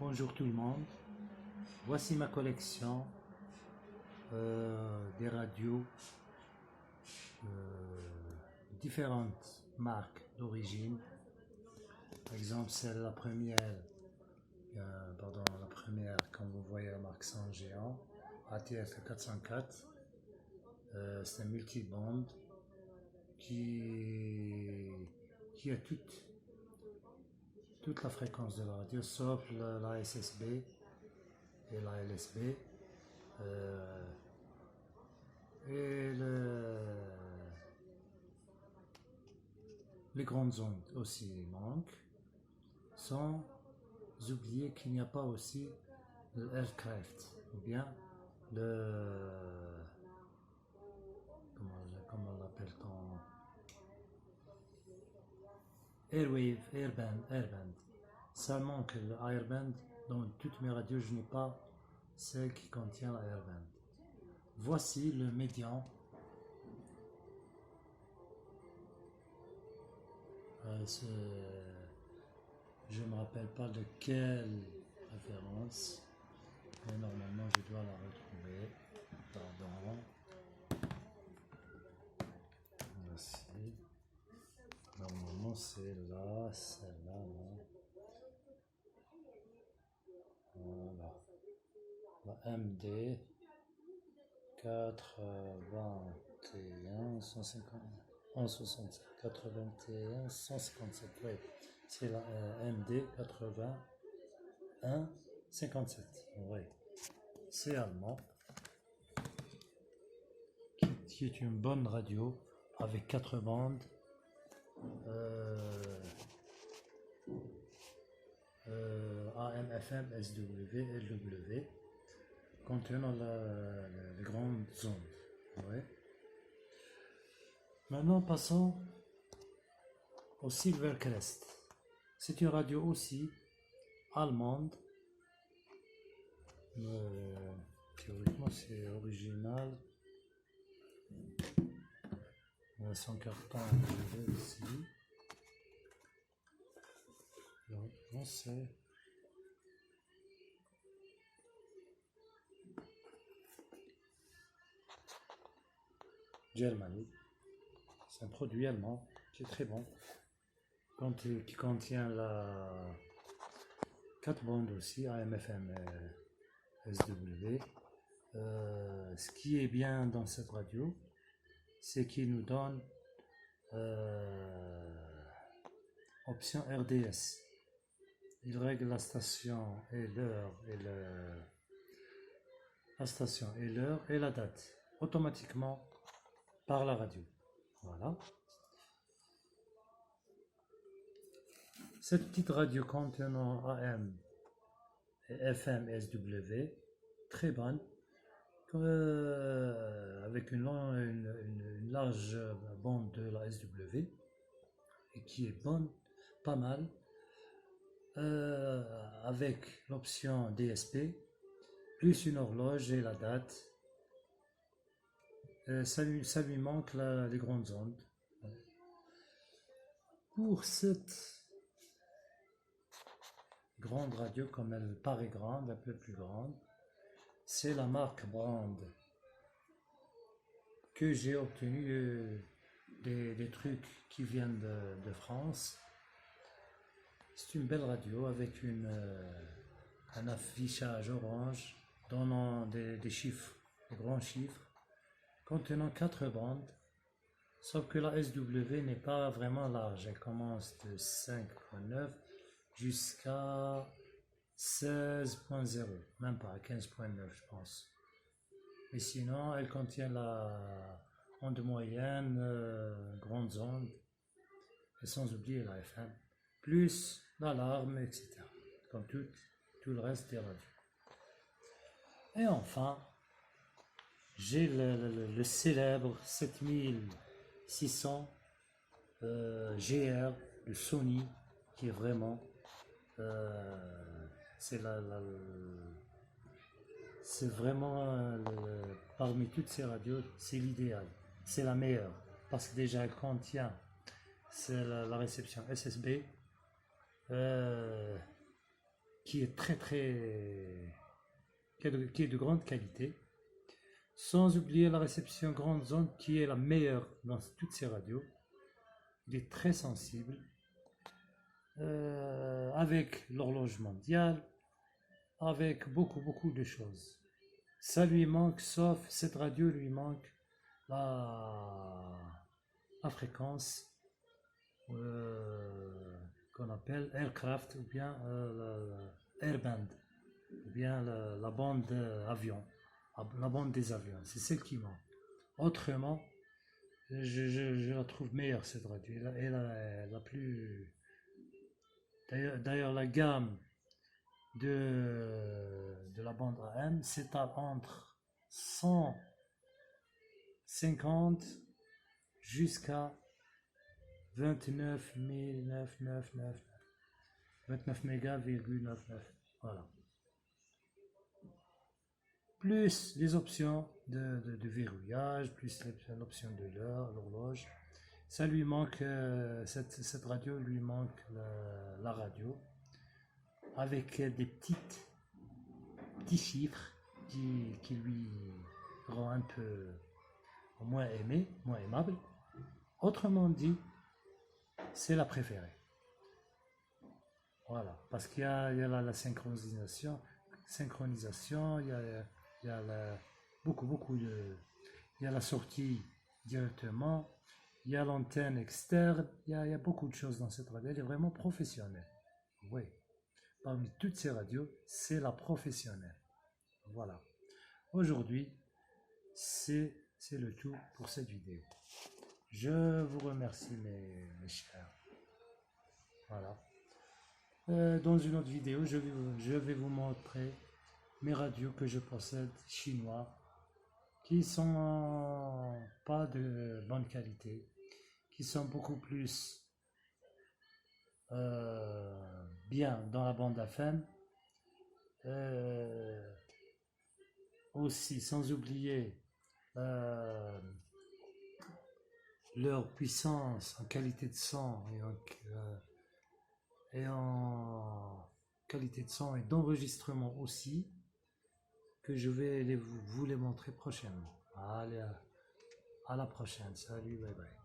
Bonjour tout le monde, voici ma collection des radios, différentes marques d'origine. Par exemple, celle la première, comme vous voyez la marque San Géant, ATF 404, c'est un multiband qui a toute la fréquence de la radio, sauf la SSB et la LSB. Et les grandes ondes aussi manquent, sans oublier qu'il n'y a pas aussi le aircraft, ou bien comment on l'appelle-t-on, airband. Ça manque le airband. Dans toutes mes radios, je n'ai pas celle qui contient la airband. Voici le médian. Je ne me rappelle pas de quelle référence, mais normalement je dois la retrouver. Pardon. Voici. Normalement c'est là, celle-là, non. Voilà. La MD 81 150 167 81 157, oui, c'est la MD 81 57, oui, c'est allemand, qui est une bonne radio avec 4 bandes, AM, FM, SW, LW, contenant les grandes ondes. Ouais. Maintenant passons au Silvercrest. C'est une radio aussi allemande. Théoriquement c'est original. Son carton est ici. Donc, on sait. Germany. C'est un produit allemand qui est très bon. Qui contient la 4 bandes aussi, AM, FM, SW. Ce qui est bien dans cette radio, c'est qu'il nous donne option RDS. Il règle la station et l'heure et la date automatiquement par la radio. Voilà. Cette petite radio contenant AM et FM et SW, très bonne, avec une large bande de la SW, et qui est bonne, pas mal, avec l'option DSP, plus une horloge et la date. Ça lui manque les grandes ondes. Pour cette grande radio, comme elle paraît grande, un peu plus grande, c'est la marque Brand, que j'ai obtenu des trucs qui viennent de France. C'est une belle radio avec un affichage orange donnant des chiffres, des grands chiffres, contenant 4 bandes, sauf que la SW n'est pas vraiment large. Elle commence de 5.9 jusqu'à 16.0, même pas 15.9 je pense. Mais sinon, elle contient la onde moyenne, grandes ondes, et sans oublier la FM, plus l'alarme, etc. Comme tout le reste des radios. Et enfin, j'ai le célèbre 7600 GR de Sony, qui est vraiment c'est vraiment parmi toutes ces radios, c'est l'idéal, c'est la meilleure, parce que déjà elle contient la réception SSB, qui est qui est de grande qualité, sans oublier la réception grande zone qui est la meilleure dans toutes ces radios. Il est très sensible, avec l'horloge mondiale, avec beaucoup de choses. Ça lui manque, sauf cette radio lui manque la fréquence qu'on appelle aircraft ou bien airband, ou bien la bande avion, la bande des avions. C'est celle qui manque. Autrement, je la trouve meilleure cette radio. La plus. D'ailleurs, la gamme de la bande AM s'étale entre 150 jusqu'à 29 999, 29 mégas,99. Voilà. Plus les options de verrouillage, plus l'option de l'horloge. Ça lui manque, cette radio lui manque la radio, avec des petits chiffres qui lui rend un peu moins aimé, moins aimable. Autrement dit, c'est la préférée. Voilà, parce qu'il y a la synchronisation, il y a beaucoup de... Il y a la sortie directement, il y a l'antenne externe, il y a beaucoup de choses dans cette radio, elle est vraiment professionnelle. Oui, parmi toutes ces radios, c'est la professionnelle. Voilà. Aujourd'hui, c'est le tout pour cette vidéo. Je vous remercie mes chers. Voilà. Dans une autre vidéo, je vais vous montrer mes radios que je possède chinois, qui sont pas de bonne qualité, qui sont beaucoup plus bien dans la bande FM. Aussi, sans oublier leur puissance en qualité de son et en qualité de son et d'enregistrement aussi, que je vais vous les montrer prochainement. Allez, à la prochaine. Salut, bye bye.